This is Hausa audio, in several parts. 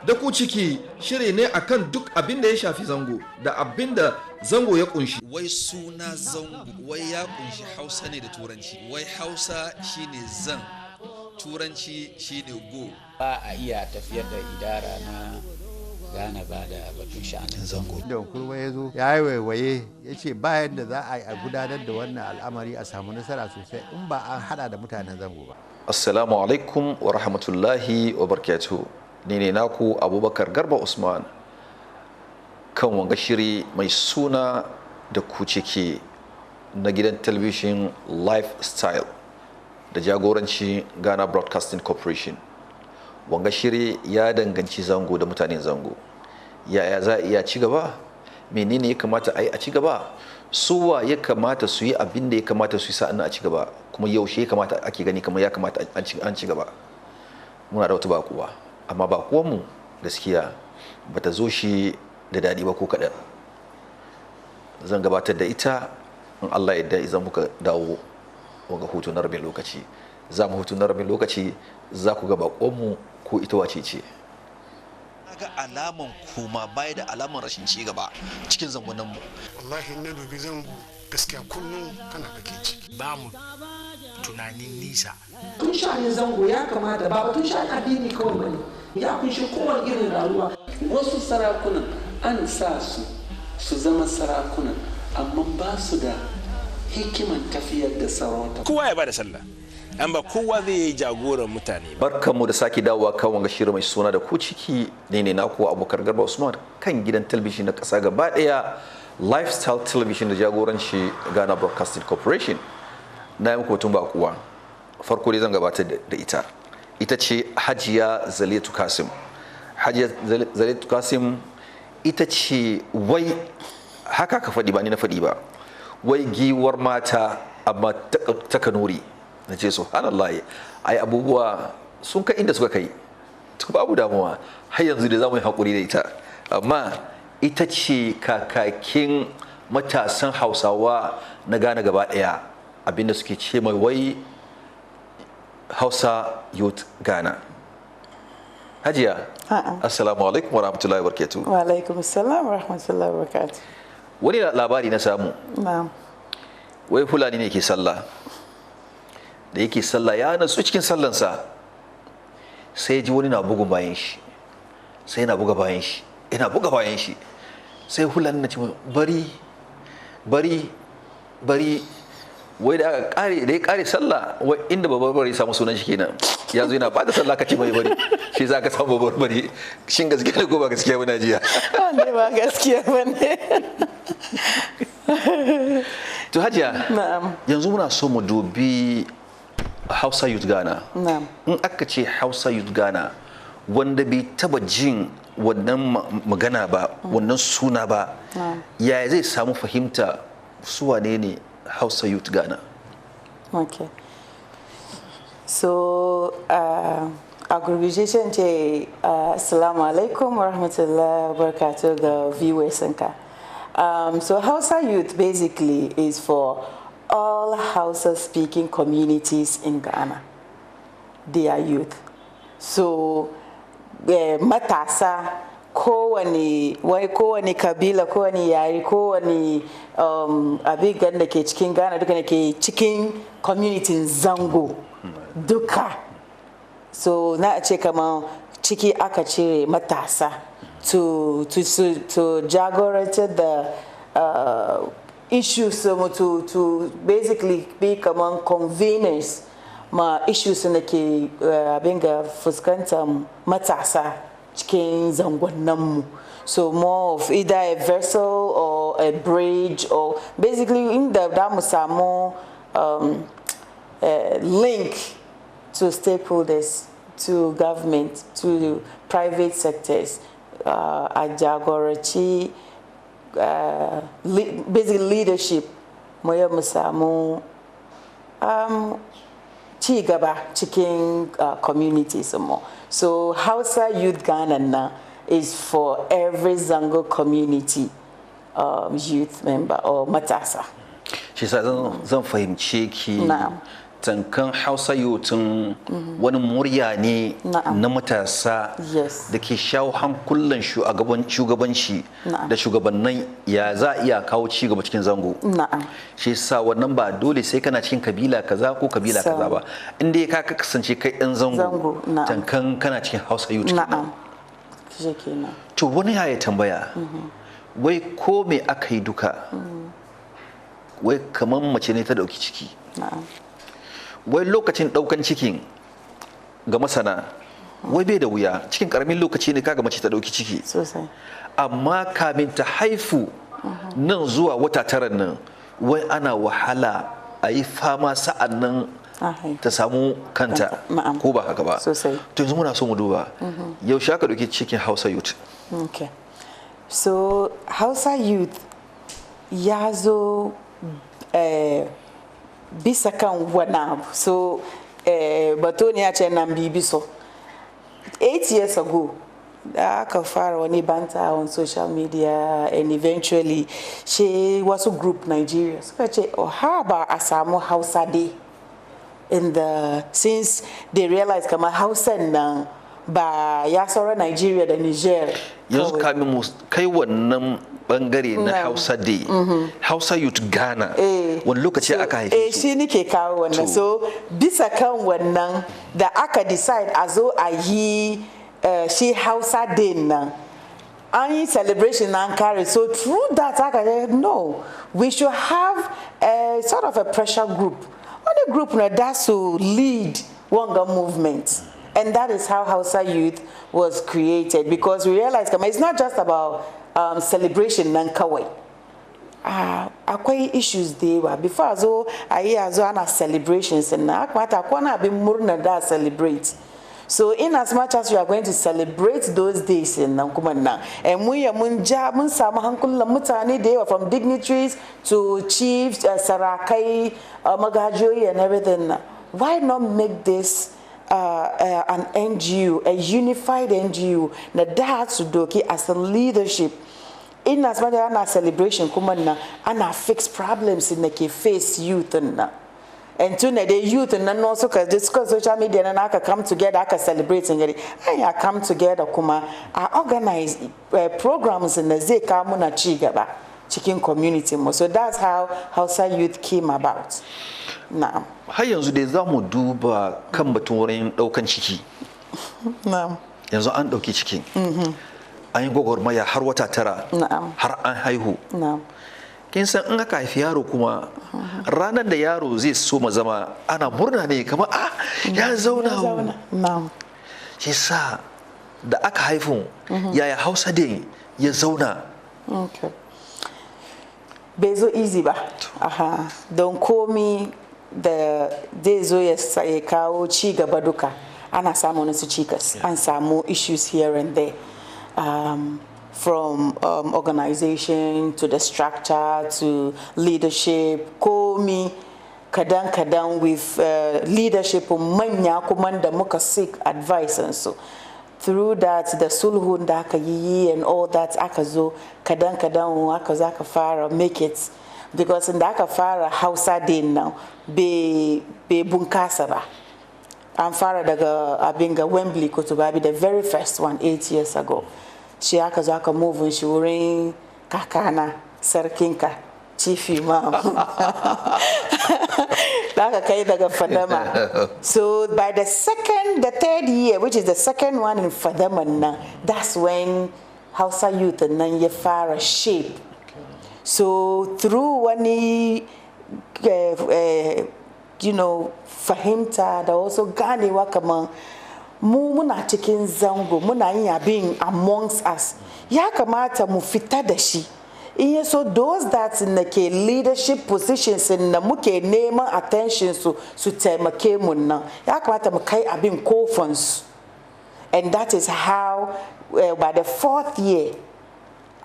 Dakuciki shiri ne akan duk abin da ya shafi zango da abin da zango ya kunshi. Wai suna zango wai ya kunshi Hausa ne da Turanci. Wai Hausa shine zan, Turanci shine go. Ba a iya tafiyar da idara na Ghana ba da batun sha'anin zango. Da kurwa ya zo ya yi waiwaye ya ce bayan da za a yi a gudanar da wannan al'amari a samu nasara sosai in ba an hada da mutanen zango ba. Assalamu alaikum wa rahmatullahi wa barakatuhu. Ni ne naku Abubakar Garba Usman kan wanga shiri mai suna Dakuciki na gidan talabijin Lifestyle da jagoranci Ghana Broadcasting Corporation. Wanga shiri ya danganci zango da mutanen zango. Yaya za a iya ci gaba? Menene ya kamata a yi a ci gaba? Suwa ya kamata su yi abin da ya kamata su yi sa'an a ci gaba? Kuma yaushe ya kamata ake gani kamar ya kamata an ci gaba? Muna da wata bakuwa, amma bakuwanmu gaskiya bata zo shi da daɗi ba ko kaɗan. Zan gabatar da ita in Allah yadda idan muka dawo wanga hutu na rabin lokaci. Za mu hutu na rabin lokaci, za ku ga bakuwanmu ko ita wace ce. Ga alaman koma baya da alaman rashin ci gaba cikin zangonan mu. Wallahi na dubi zango gaskiya kullum kana kake ci. Ba mu tunanin nisa. Tun sha'anin zango ya kamata ba tun sha'anin addini kawai bane. Ya kunshi kowane irin rayuwa. Wasu sarakunan an sa su zama sarakunan amma ba su da hikiman tafiyar da sarauta. Kowa ya bada sallah. An ba kowa zai yi jagoran mutane ba. Barkanmu da sake dawowa kan wanga shirin mai suna Dakuciki. Ne naku Abubakar Garba Usman kan gidan talabijin na ƙasa gaba ɗaya Lifestyle Television da jagoranci Ghana Broadcasting Corporation. Na yi muku tun ba kuwa. Farko dai zan gabatar da ita. Ita ce Hajia Zaliatu Kasim. Hajia Zaliatu Kasim ita ce wai haka ka faɗi ba ni na faɗi ba. Wai giwar mata amma ta Kanuri. Na ce subhanallah, ai abubuwa sun kai inda suka kai, to babu damuwa, har yanzu da zamu yi hakuri da ita. Amma ita ce kakakin matasan Hausawa na Ghana gaba daya, abinda suke ce mai wai Hausa Youth Ghana. Hajiya, assalamu alaikum wa rahmatullahi wa barakatuh. Wa alaikum assalam wa rahmatullahi wa barakatuh. Wani labari na samu, wai Fulani ne ke sallah, da yake sallah ya nasu cikin sallansa sai ji wani na bugun bayan shi, sai yana buga bayan shi, yana buga bayan shi, sai Fulani na ce bari wai da ya kare sallah, wai inda babbar ya samu sunan shi kenan, ya zo yana bada sallah ka ce mai bari, shi za ka samu babbar bari. Shin gaskiya ne ko ba gaskiya ba Najiya? Ne ba gaskiya ba ne. To Hajiya, yanzu muna so mu dubi Hausa Youth Ghana. In aka ce Hausa Youth Ghana, wanda bai taba jin wannan magana ba, wannan suna ba, yaya zai samu fahimta su wane ne Hausa Youth Ghana? Okay. So, a gurguje ce assalamu alaikum wa rahmatullahi wa barakatuh ga viewers ɗinka. So Hausa Youth basically is for all Hausa-speaking communities in Ghana. They are youth. So, matasa, kowane kabila, kowane yare, kowane abin da ke cikin Ghana, duka ke cikin community Zango, duka. So, na ce kamar ciki aka cire matasa to jagorantar da issues to basically be among conveners ma issues da ke abin ga fuskantar matasa cikin zangonninmu. So more of either a vessel or a bridge, or basically inda da mu samu link to stakeholders, to government, to private sectors, a jagoranci basic leadership mu samu ci gaba cikin communities more. So Hausa Youth Ghana na is for every Zango community youth member or matasa. Shi sa zan fahimce ki tankan Hausa Youth wani murya ne na matasa da ke shawo hankulan shugabanci da shugabannin ya za a iya kawo ci gaba cikin zango. Shi yasa wannan ba dole sai kana cikin kabila kaza ko kabila kaza ba, inda ka kasance kai ɗan zango tankan kana cikin Hausa Youth. To wani ya tambaya wai ko me aka yi duka wai kamar mace ne ta dauki ciki, wai lokacin daukan cikin ga masana wai bai da wuya, cikin karamin lokaci ne kaga mace ta dauki ciki sosai, amma kamin ta haifu nan zuwa wata 9 nan wai ana wahala a yi fama sa'an nan ta samu kanta ko ba haka ba. To yanzu muna so mu duba yaushe aka dauki cikin Hausa Youth. Okay, so Hausa Youth ya zo bisa kan wani abu, so batoni ya ce nan bibiso 8 years ago da aka fara wani banta on social media, and eventually she wasu group Nigeria suka ce how about a samu Hausa Day in the, since they realized kama Hausa nan ba ya saura Nigeria da Niger. Yanzu kamin mu kai wannan bangare na Hausa Day, Hausa Youth Ghana wani lokaci aka haife su? Shi nike kawo wannan. So bisa kan wannan da aka decide a zo a yi shi Hausa Day nan, an yi celebration an carry, so through that aka say no, we should have a sort of a pressure group, only group na that's to lead Wanga movement. And that is how Hausa Youth was created, because we realized it's not just about celebration nan kawai. Akwai issues there. Before azo ayi azo ana celebrations na akwata kwana bin murna da celebrate. So in as much as we are going to celebrate those days in nan kuma nan, and mun samu hankulan mutane da yawa, from dignitaries to chiefs, sarakai, magajoyi and everything. Why not make this an NGO, a unified NGO, that to doki as a leadership in as much as a celebration kumana and fix problems in the face youth and to the youth and also discuss social media and I can come together, I can celebrate and I come together kuma I organize programs in the Zekamuna Chigaba chicken community. So that's how Hausa Youth came about. Na'am. Har yanzu dai za mu duba kan batun wurin daukan ciki. Na'am. Yanzu an dauki cikin. An yi gwagwarmaya har wata 9. Na'am. Har an haihu. Na'am. Kin san in aka haifi yaro kuma ranar da yaro zai so ma zama ana murna ne kamar ya zauna. Na'am. Shi sa da aka haifu yaya Hausa Day ya zauna. Okay. Bai zo easy ba. Don komi da zai zo ya kawo ci gaba duka ana samu wasu cikas, an samu issues here and there, from organization to the structure to leadership, komi kadan with leadership manya kuma da muka seek advice and so through that the sulhun da aka yi and all that aka zo kadan aka za ka fara make it, because in da aka fara Hausa Day now be bunkasa ba, an fara daga abin ga Wembley Kotobabi, the very first one 8 years ago. Shi aka zo aka move shi wurin kakana sarkinka chief imam da aka kai daga Fadama. So by the third year, which is the second one in Fadama now, that's when Hausa Youth nan ya fara shape. So through wani fahimta da also ganewa kaman mu muna cikin zango muna yin abin amongst us, ya kamata mu fita da shi. So those that in the leadership positions in the muke neman attention su taimake mu nan, ya kamata mu kai abin kofans. And that is how by the 4th year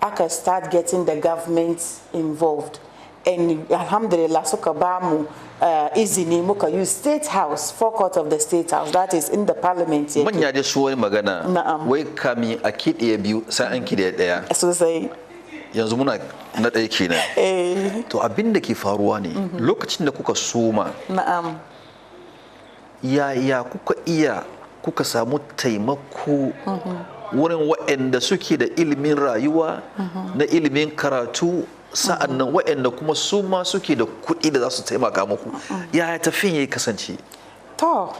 I can start getting the government involved. And alhamdulillah suka bamu izini muka use State House, forecourt of the State House, that is in the parliament. Manya da su wani magana wai kami a kiɗe biyu sai an kiɗe ɗaya. Sosai. Yanzu muna na ɗaya kenan. To abin da ke faruwa ne lokacin da kuka soma yaya kuka samu taimako wurin waɗanda suke da ilimin rayuwa na ilimin karatu sa'an nan waɗanda kuma su ma suke da kuɗi da za su taimaka muku yaya tafiyan ya kasance? To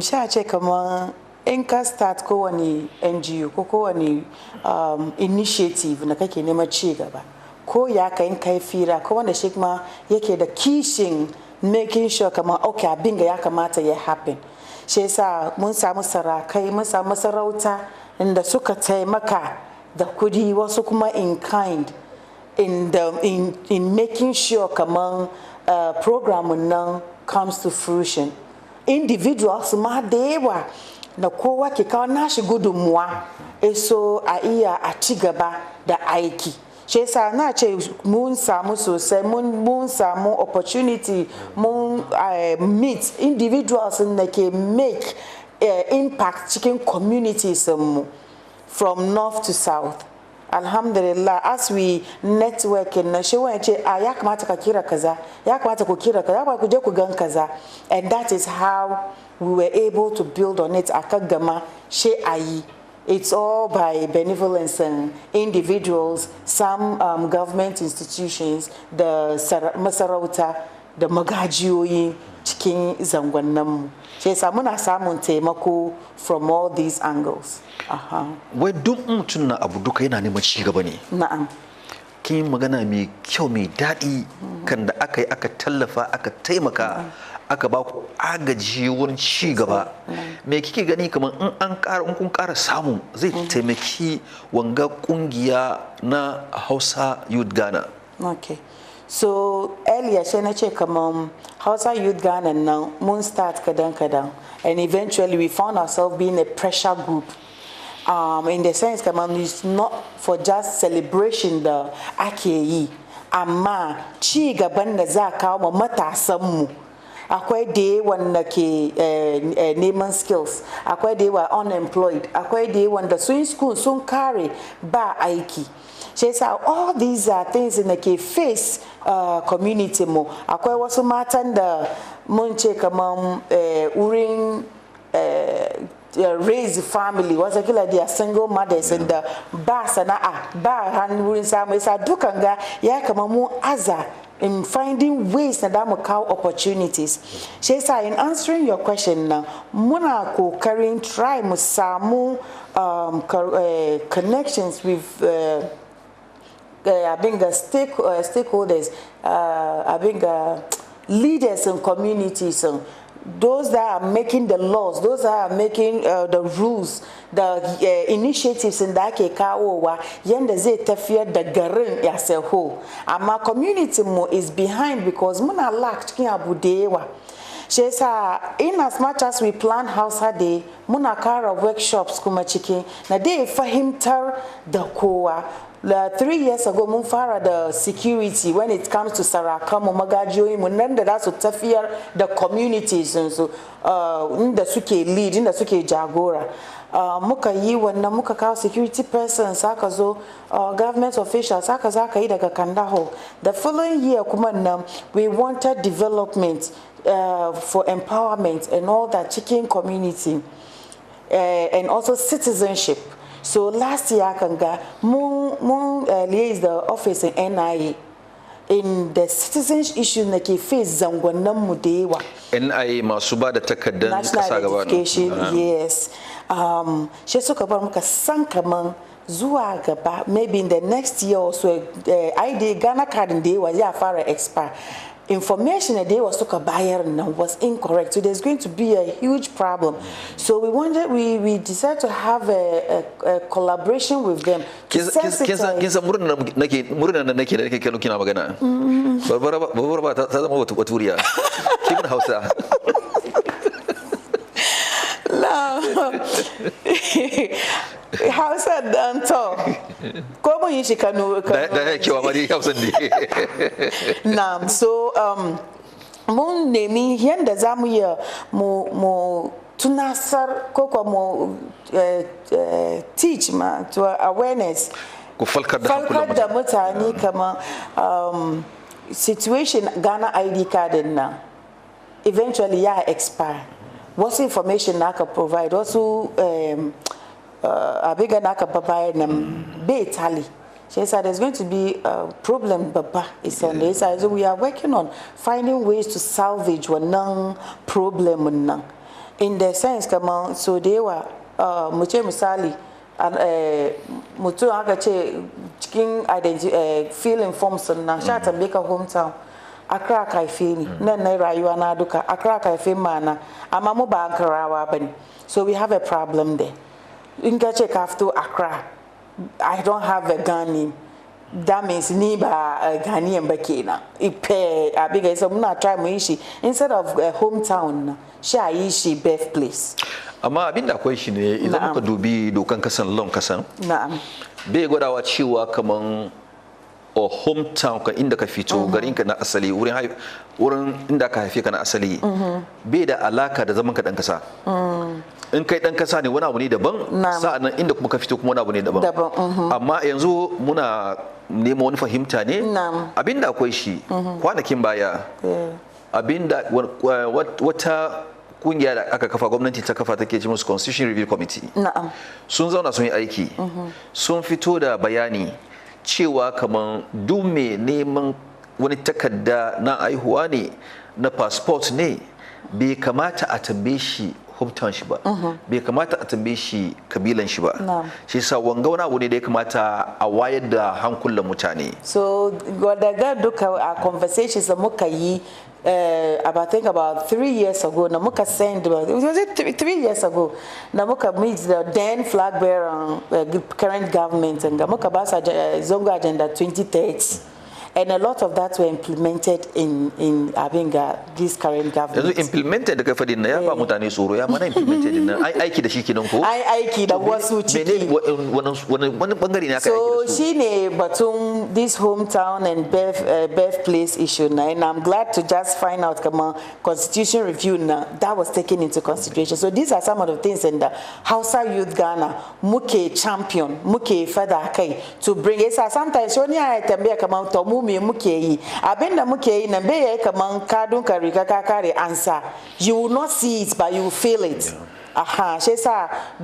sha ce kamar in ka start kowane NGO ko kowane initiative na kake neman ci gaba ko ya ka in kai fira ko wanda shi kuma yake da kishin making sure kamar okay abin ga ya kamata ya happen shi yasa mun samu sarakai mun samu sarauta inda suka taimaka da kudi wasu kuma in kind in making sure kamar program nan comes to fruition. Individuals ma da yawa na kowa ke kawo nashi gudunmuwa so a iya a ci gaba da aiki shi yasa na ce mun samu sosai mun samu opportunity mun meet individuals na ke make impact cikin communities mu from north to south. Alhamdulillah, as we network na shi wani ce ya kamata ka kira kaza ya kamata ku kira kaza ya kamata ku je ku gan kaza, and that is how we were able to build on it. Aka gama she ayi. It's all by benevolence and individuals, some government institutions, the masarauta, the magajiyoyi cikin zangonnan mu. Shi yasa muna samun taimako from all these angles. Wai duk mutum na abu duka yana neman ci gaba ne. Na'am. Kin magana mai kyau mai daɗi kan da aka yi aka tallafa aka taimaka aka ba ku agaji wurin ci gaba. Me kike gani kamar in kun ƙara samu zai taimaki wanga kungiya na Hausa Youth Ghana? Okay. So earlier she na ce kamar Hausa Youth Ghana now mun start kadan and eventually we found ourselves being a pressure group. In the sense kamar it's not for just celebration da ake yi amma ci gaban da za kawo ma matasan mu. Akwai da yawan da ke neman skills, akwai da yawa unemployed, akwai da yawan da sun school sun kare ba aiki. She said all these are things in the ke face community mu. Akwai wasu matan da mun ce kaman wurin raise family, wasu kila they are single mothers and the ba sana'a ba hannu wurin samu yasa dukan ga ya kaman mu aza in finding ways na damu kawo opportunities. She said in answering your question now muna kokarin try mu samu connections with stakeholders, leaders in communities, those that are making the laws, those that are making the rules, the initiatives in da ake kawowa yanda zai tafiyar da garin as a whole. Amma community mu is behind because muna lack cikin abu da yawa. Shi yasa in as much as we plan Hausa Day muna kara workshops kuma ciki na dai fahimtar da kowa. 3 years ago mun fara da security when it comes to sarakamu magajiyoyi mu nan da za su tafiyar da communities su inda suke lead inda suke jagora. Muka yi wannan muka kawo security persons aka zo government officials aka za ka yi daga Kandaho. The following year kuma nan we wanted development for empowerment and all that chicken community and also citizenship. So last year kanga mun liaise the office in NIA in the citizens issue na ke face zangonnan mu da yawa. NIA masu ba da takardar kasa gaba. National yes. Shi suka bar muka san kaman zuwa gaba maybe in the next year or so ID Ghana card da yawa ya fara expire. Information that they was took a buyer and was incorrect, so there's going to be a huge problem. So we decided to have a collaboration with them. Kinsa murna na nake da kake kina magana. Babbar ta zama wata baturiya. Kimin Hausa. Hausa dan to. Ko mun yi shi Kanuri. Da yake wa mari Hausa ne. Na'am, so mun nemi yanda zamu yi mu tunasar ko mu teach ma to awareness. Ku falkar da mutane kamar situation Ghana ID card nan. eventually ya expire. What's information I can provide? Also, a bigger naka provide them be tally. She said there's going to be a problem, Baba. It's on this side. So we are working on finding ways to salvage one problem. In the sense, come on, so they were muche musali and mutu agache chicken identity feeling forms na shata make a hometown. Accra kaifini na rayuwa na duka Accra kaifini mana amamu ba Ankara bani. So we have a problem there. In check after Accra. I don't have a Ghanaian. That means niba a Ghanaian bakina. Ipe abiga so muna try muishi instead of hometown sha ishi birthplace. Amma abinda akwai shi ne idan muka dubi dokan kasan lon kasan. Na'am. Bai gwadawa cewa kaman hometown ka inda ka fito garin ka na asali wurin inda ka haife ka na asali bai da alaka da zaman ka dan kasa. In kai dan kasa ne wani abu ne daban sa'annan inda kuma ka fito kuma wani abu ne daban. Amma yanzu muna neman wani fahimta ne abinda akwai shi kwanakin baya abinda wata kungiya da aka kafa gwamnati ta kafa take ce musu Constitution Review Committee sun zauna sun yi aiki sun fito da bayani cewa kaman duk mai neman wani takarda na aihuwa ne na passport ne bai kamata a tambaye shi hometown shi ba bai kamata a tambaye shi kabilan shi ba shi yasa wanga wani abu ne da ya kamata a wayar da hankulan mutane. So daga duka a conversations da muka yi I think about 3 years ago na muka send was it 3 years ago na muka meet the then flag bearer current government and muka ba sa Zango agenda 2030 and a lot of that were implemented in this current government. Implemented da kafa din ya ba mutane tsoro ya mana implemented din ai aiki da shi kenan ko ai aiki da wasu ciki wani bangare ne aka aiki da su. So shine batun this hometown and birthplace issue na and I'm glad to just find out kama constitution review na that was taken into consideration. So these are some of the things in the Hausa Youth Ghana muke champion muke fada kai to bring it. Sometimes when I tambia kama tomu me muke yi abinda muke yi na bai kaman kadun ka riga ka kare answer you will not see it but you will feel it.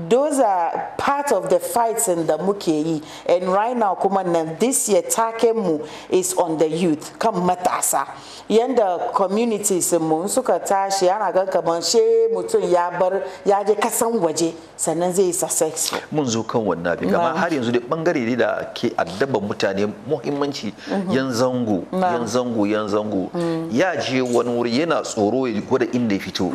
Those are part of the fights in the muke yi and right now kuma this year takemu is on the youth kan matasa yanda communities mu suka tashi ana ga kaman she mutun ya bar ya je kasan waje sannan zai successful. Mun zo kan wannan bi kamar har yanzu da bangare ne da ke addaban mutane muhimmanci yan zango ya je wani wuri yana tsoro ya gwada inda ya fito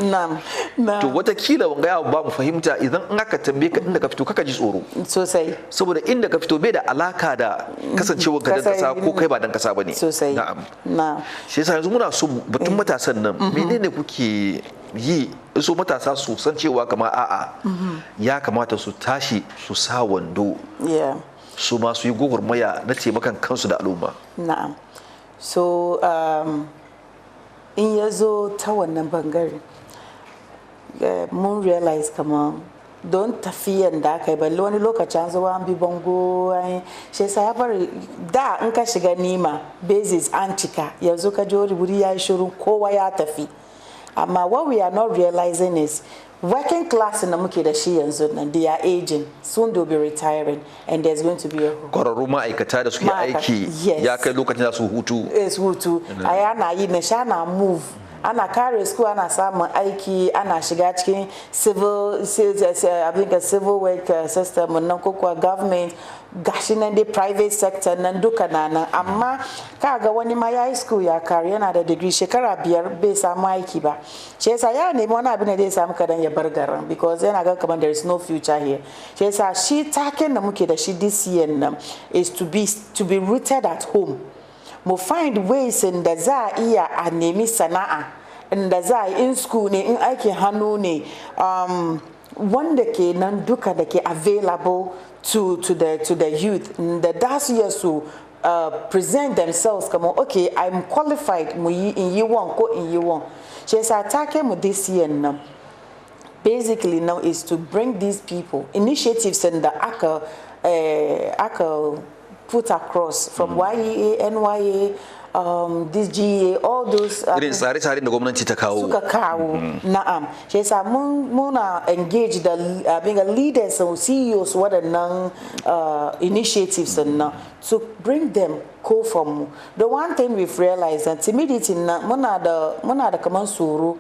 to watakila wanga ya ba mu fahimta idan in aka tambaye ka inda ka fito kaka ji tsoro sosai saboda inda ka fito bai da alaka da kasancewar ka dan kasa ko kai ba dan kasa bane na'am shi yasa yanzu muna so batun matasan nan menene kuke yi so matasa su san cewa kamar a'a ya kamata su tashi su sa wando su ma su yi gogurmaya na taimakan kansu da al'umma. Na'am. So in ya zo ta wannan bangare mun realize kamar don tafiyan da aka yi balle wani lokacin zuwa an bi bango shi yasa ya bari da in ka shiga nima basis an cika yanzu ka je wuri ya yi shiru kowa ya tafi amma what we are not realizing is working class na muke da shi yanzu nan they are aging soon they'll be retiring and there's going to be a kwararru ma'aikata da suke aiki ya kai lokacin da su hutu ana yi na sha na move ana kare school ana samun aiki ana shiga cikin civil work system nan ko kuwa government gashi nan dai private sector nan duka nan amma kaga wani ma yayi school ya kare yana da degree shekara 5 bai samu aiki ba shi yasa ya nemi wani abin da zai samu kadan ya bar garin because yana ga kamar there is no future here shi yasa shi taken da muke da shi this year nan is to be rooted at home mu find ways in da za a iya a nemi sana'a inda za a in school ne in aikin hannu ne wanda ke nan duka da ke available to the youth da su iya su present themselves come okay I'm qualified mu yi in yi one ko in yi one shi yasa take mu this year now basically now is to bring these people initiatives in the aka put across from YEA, NYA, this GA, all those irin tsare-tsaren da gwamnati ta kawo suka kawo na'am shi yasa muna engage da leaders and CEOs waɗannan initiatives na to bring them ko from the one thing we've realized that timidity na muna da kaman tsoro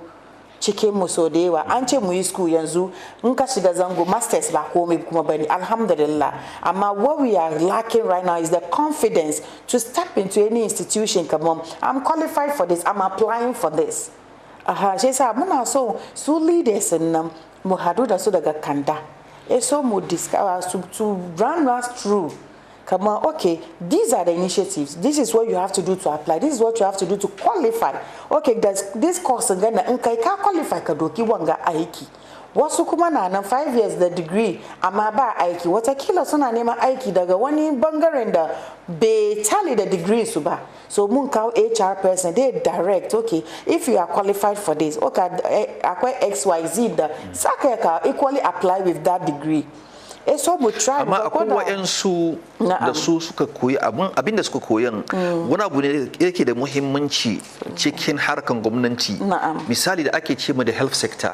cikin mu so da yawa an ce mu yi school yanzu in ka shiga zango masters ba komai kuma bane alhamdulillah amma what we are lacking right now is the confidence to step into any institution. Come on, I'm qualified for this, I'm applying for this. Shi yasa muna so su leaders nan mu hadu da su daga kanda so mu discover to run us through. Come on, okay, these are the initiatives. This is what you have to do to apply. This is what you have to do to qualify. Okay, there's this course again. In kai ka qualify ka doki wanga aiki. Wasu kuma na nan 5 years the degree amma ba aiki. Watakila suna neman aiki daga wani bangaren da bai tally the degree su ba. So mun kawo HR person they direct. Okay, if you are qualified for this, okay, akwai XYZ da saka ka equally apply with that degree. Amma akwai wa'yansu da su suka koyi abin da suka koyan wani abu ne yake da muhimmanci cikin harkan gwamnati. Misali da ake ce da health sector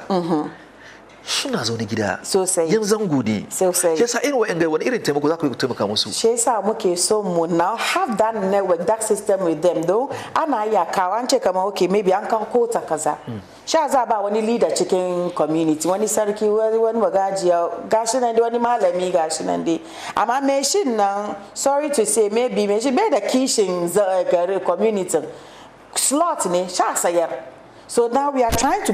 suna zaune gida yan zango ne shi yasa irin wa'yan wani irin taimako za ku taimaka musu shi yasa muke so mu now have that network, that system with them though ana iya kawo an ce kamar okay maybe an kawo kota kaza sha za ba wani leader cikin community wani sarki wani magajiya gashi nan dai wani malami gashi nan dai amma me shin nan sorry to say maybe me shi bai da kishin community slot ne sha sayar. So now we are trying to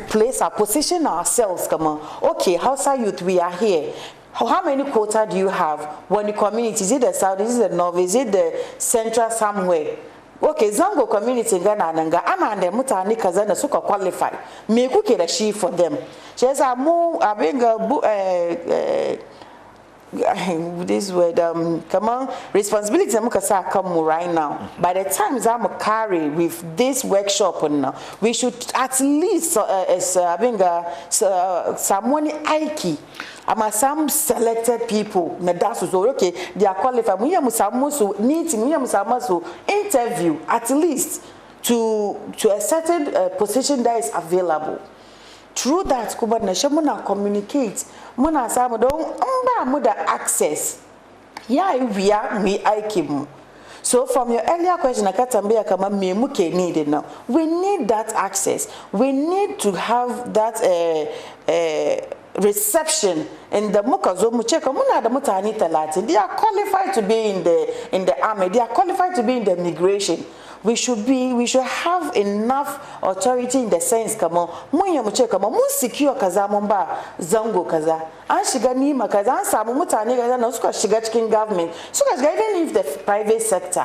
position ourselves. Come on, okay, Hausa Youth, we are here. How many quota do you have? When the community, is it the south, is it the north, is it the central somewhere? Okay, Zango community in Ghana nanga amande mutani kazana suka qualify. Me kuke da shi for them. Cheza mu this word come on responsibility muka sa kanmu right now. By the time I'm carry with this workshop now, we should at least someone aiki ama some selected people na that's so okay they are qualified. We have musamusu meeting, we have musamusu interview at least to a certain position that is available. Through that kuba na muna communicate muna samu don ba mu da access ya we aiki mu. So from your earlier question akatambia kama me muke need now, we need that access, we need to have that reception in the mukazo mucheka muna da mutane 30 they are qualified to be in the army, they are qualified to be in the immigration. We should have enough authority in the sense kama munya muche kama mun secure kaza mun ba zango kaza an shiga nima kaza an samu mutane kaza na suka shiga cikin government suka shiga even if the private sector.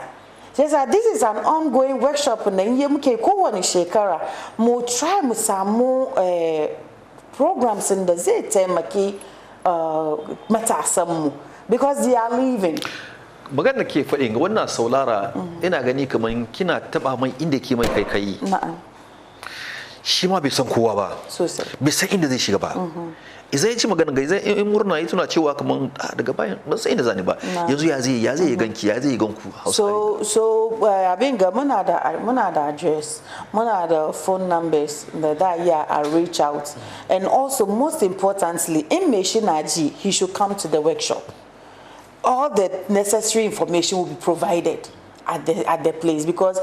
Yes, this is an ongoing workshop na inye muke kowane shekara mu try mu samu programs in da zai taimaki matasan mu because they are leaving. Magana ke faɗin ga wannan saulara ina gani kamar kina taba mai inda ke mai kai na'am shi ma bai san kowa ba sosai bai san inda zai shiga ba idan ya ci magana ga idan in murna yi tuna cewa kamar daga bayan ban san inda zani ba yanzu ya zai ganki ya zai ganku so abin ga muna da address muna da phone numbers that I reach out and also most importantly in Meshinaji he should come to the workshop. All the necessary information will be provided at the place because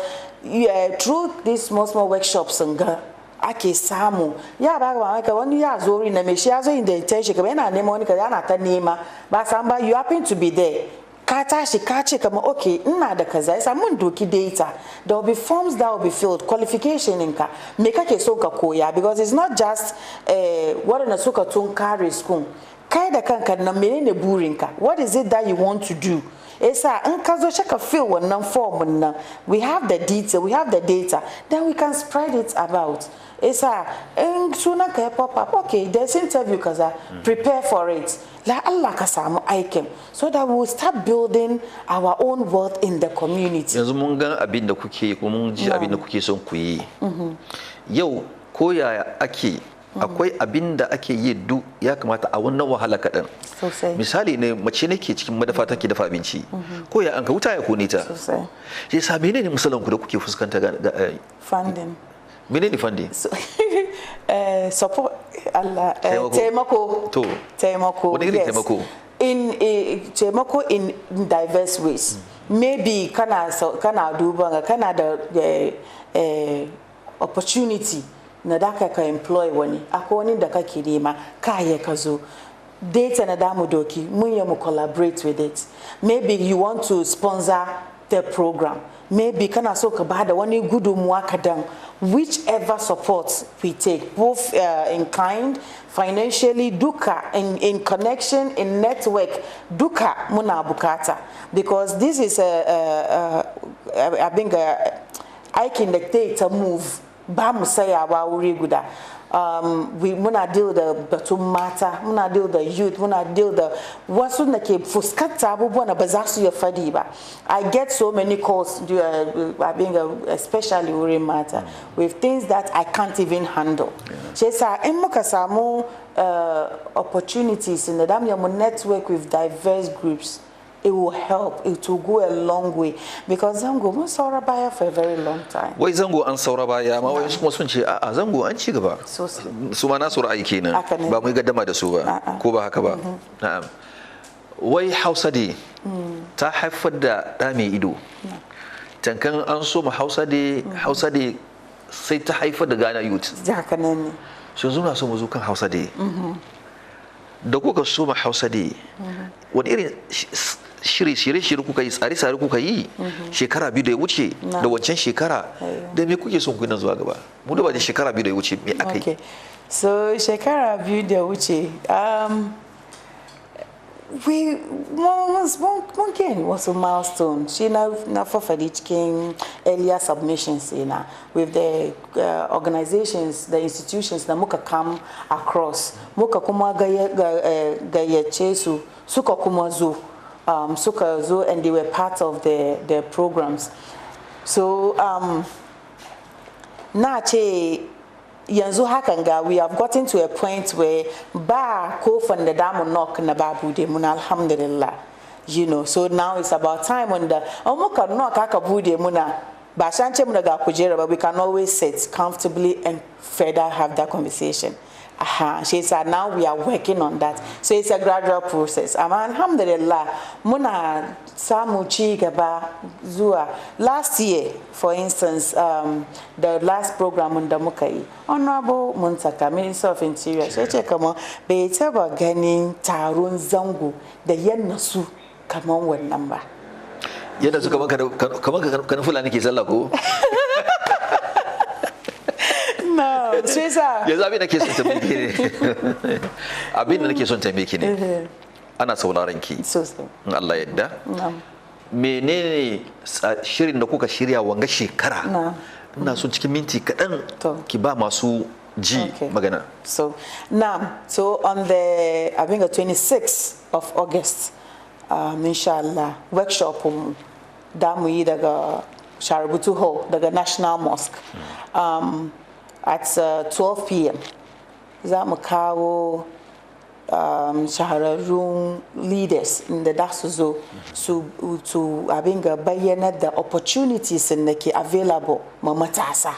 through these small workshops ake samu ya ba ga wani ya zo ri na me shi ya zo in the intention ka yana nema wani kaza ana ta nema ba san ba you happen to be there ka tashi ka ce kamar okay ina da kaza yasa mun doki data there will be forms that will be filled qualification ɗinka me kake so ka koya because it's not just waɗanda suka tun kare school kai da kanka nan menene burinka what is it that you want to do esa in ka zo shaka fill wannan form nan we have the detail we have the data then we can spread it about esa in sunan ka pop up okay there's interview kaza prepare for it la Allah ka samu aikin so that we will start building our own wealth in the community. Yanzu mun ga abin da kuke kuma mun ji abin da kuke son ku yi yau ko yaya ake akwai abin da ake yi duk ya kamata a wannan wahala kaɗan. Misali ne mace ne ke cikin madafa take dafa abinci ko ya an ka wuta ya kone ta. Sai sa menene misalan ku da kuke fuskanta ga funding? Menene funding? Support Allah taimako. To taimako. Wani irin taimako? In taimako in diverse ways. Maybe kana duba kana da opportunity na da ka employ wani akwai wani da kake nema ka ya ka zo data na damu doki mun ya mu collaborate with it. Maybe you want to sponsor the program, maybe kana so ka bada wani gudunmuwa kadan, whichever support we take, both in kind, financially, duka, in connection, in network, duka muna bukata, because this is I think aikin da ta move ba mu sayawa wuri guda. Muna deal da batun mata, muna deal da youth, muna deal da wasu da ke fuskanta abubuwan da ba za su iya fadi ba. I get so many calls, especially wurin mata, with things that I can't even handle. Shi yasa in muka samu opportunities in the network with diverse groups, it will help. It will go a long way, because Zango mun saura baya for a very long time. Wai Zango an saura baya, ma wai kuma sun ce a'a Zango an ci gaba. Su ma nasu ra'ayi kenan. Ba mu gaddama da su ba, ko ba haka ba. Na'am. Wai Hausa Day ta haifar da ɗa mai ido. Tankan an so ma Hausa Day sai ta haifar da Ghana Youth. Haka nan ne. Sun zo na so mu zo kan Hausa Day. Da kuka so ma Hausa Day, wani irin shirye-shirye kuka yi, tsare-tsare kuka yi shekara biyu da ya wuce da wancan shekara, da me kuke son kuyi zuwa gaba? Mu da ba da shekara biyu da ya wuce me aka yi? So shekara biyu da ya wuce, mun gain wasu milestone. Shi na fafadi cikin earlier submissions ina with the organizations, the institutions da muka come across, muka kuma gayyace su, suka kuma zo. And they were part of the programs. So na ce yanzu hakan ga, we have gotten to a point where ba kofan da damu knock na babu de mun, alhamdulillah, you know. So now it's about time when the muka knock aka bude muna ba shance muna ga kujera, but we can always sit comfortably and further have that conversation. She said now we are working on that. So it's a gradual process. Alhamdulillah, muna samu ci gaba zuwa. Last year, for instance, the last program da muka yi, Honorable Muntaka, Minister of Interior, she ce kamar bai taba ganin taron Zango da yanna su kamar wannan ba. Yadda su kamar kan Fulani ke sallah ko? No, Cesar. Yanzu abin da ke son tambaye ne. Abin da nake son tambaye ne. Ana sauraron ki. Sosai. In Allah yadda. Menene shirin da kuka shirya wanga shekara? Ina son cikin minti kaɗan ki ba masu ji magana. So on the, I think the 26th of August, inshallah, workshop da mu yi daga Sharabutu Hall, daga National Mosque. At 12 p.m. za mu kawo shahararrun leaders da da su zo su abin ga bayyanar da opportunities da ke available ma matasa.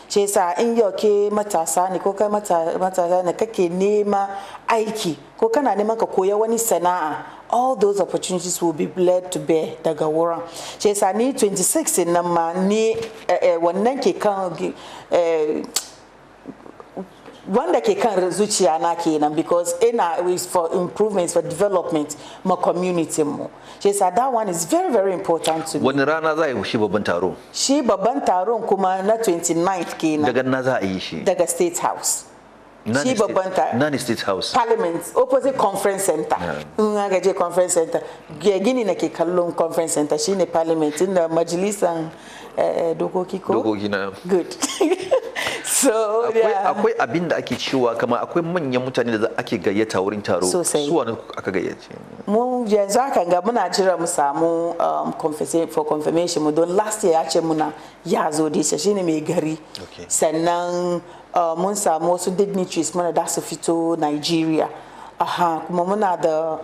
Shi yasa in yau ke matasa ne ko kai matasa ne kake nema aiki ko kana neman ka koya wani sana'a, all those opportunities will be led to bear daga wurin. Shi yasa ni 26 nan ma ni wannan ke kan wanda ke kan zuciya na kenan, because ina is for improvements, for development ma community mu. Shi yasa that one is very, very important to me. Wani rana za a yi shi babban taro? Shi babban taron kuma na 29th kenan. Daga na za a yi shi? Daga State House. Shi babban taro? Nani State House? Parliament, opposite Conference Center. In aka je Conference Center, gini na ke kallon Conference Center shine Parliament, inda majalisan dokoki ko? Dokoki na. Good. So akwai abin da ake cewa kama akwai manyan mutane da ake gayyata wurin taro. Su wani aka gayyace? Mu yanzu haka ga muna jira mu samu for confirmation mu, don last year ya ce muna ya zo da shi shine mai gari. Sannan mun samu wasu dignitaries mana da su fito Nigeria kuma muna da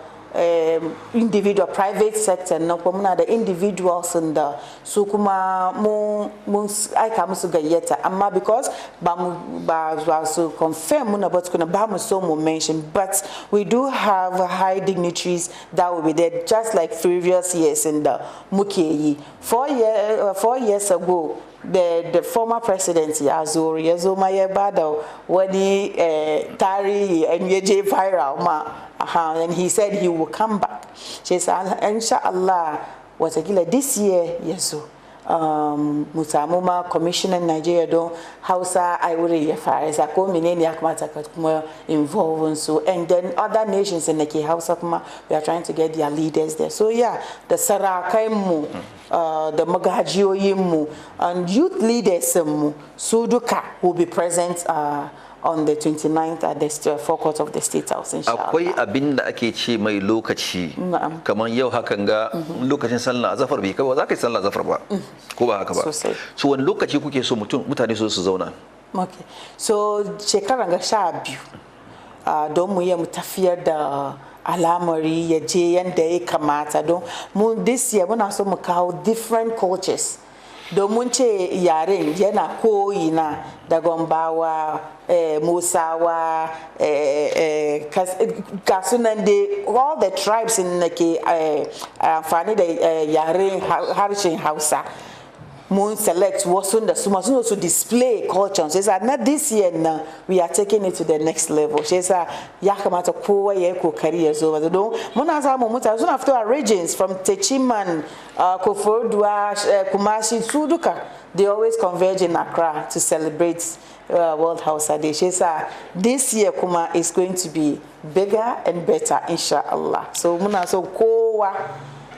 individual private sector nan kuma muna da individuals da su kuma mun aika musu gayyata amma because ba su confirm muna ba tukuna ba mu so mu mention, but we do have high dignitaries that will be there just like previous years in the muke yi. 4 years ago the former president ya zo ma ya bada wani tarihi and ya je viral ma and he said he will come back. She said inshallah watakila this year ya zo mu samu ma commissioner Nigeria don Hausa ai wuri ya fara sa ko menene ya kamata ka kuma involve so, and then other nations in ke Hausa kuma we are trying to get their leaders there. So yeah, the sarakai mu the magajiyoyin mu and youth leaders mu su duka will be present on the 29th at the forecourt of the State House, inshallah. Akwai abin da ake ce mai lokaci kamar yau hakan ga lokacin sallah azafar bai kai ba za ka yi sallah azafar ba ko ba haka ba, so wani lokaci kuke so mutane su zauna? Okay, so shekaran ga 12 don mu yi mu tafiyar da alamari ya je yanda ya kamata don mu this year muna so mu kawo different cultures domin ce yaren yana koyi na da Gombawa, Musawa, kasunan da all the tribes in ke amfani da yaren harshen Hausa mun select wasu da su masu su display culture. Sai sa na this year na we are taking it to the next level. Sai sa ya kamata kowa ya kokari ya zo don muna samu mutane suna fitowa regions from Techiman, Koforidua, Kumasi su duka they always converge in Accra to celebrate World Hausa Day. Sai sa this year kuma is going to be bigger and better inshallah. So muna so kowa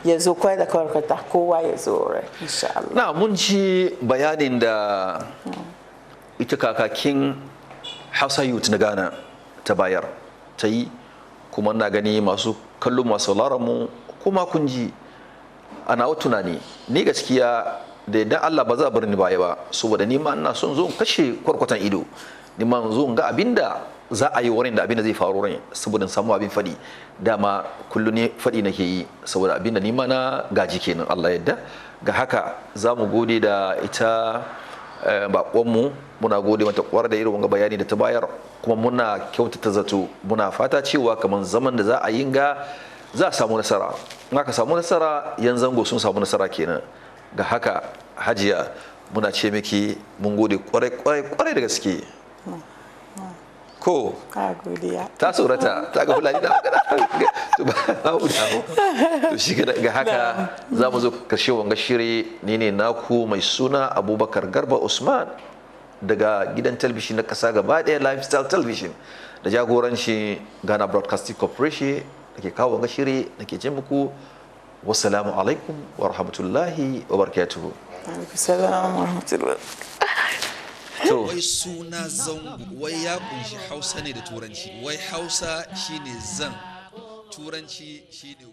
ya zo kwaya da kwarkwata kowa ya zo inshallah. Na mun ji bayanin da ita kakakin Hausa Youth na Ghana ta bayar ta yi, kuma na gani masu kallon masu mu kuma kun ji ana tunani ni gaskiya da idan Allah ba za a bar ni baya ba saboda ni ma ina son zo kashe kwarkwatan ido, ni ma zo ga abinda za a yi wurin da abinda zai faru rai saboda samu abin fadi dama kullu ne fadi nake yi saboda abinda ni ma na gaji kenan Allah yadda. Ga haka za mu gode da ita bakonmu, muna gode mata kwar da irin wanga bayani da ta bayar, kuma muna kyautata zato muna fata cewa kamar zaman da za a yi ga za a samu nasara. In aka samu nasara yan zango sun samu nasara kenan. Ga haka Hajiya muna ce miki mun gode kwarai da gaske. Ko ta tsorata ta ga fulani da to shi ga haka za mu zo karshe wanga shiri. Ni ne naku mai suna Abubakar Garba Usman daga gidan talabijin na kasa gaba daya Lifestyle Television da jagoranci Ghana Broadcasting Corporation da ke kawo wanga shiri da ke ce muku wassalamu alaikum wa rahmatullahi wa barakatuhu. Assalamu wa rahmatullahi. Wai suna zango wai ya kunshi Hausa ne da Turanci. Wai Hausa shine zan, Turanci shine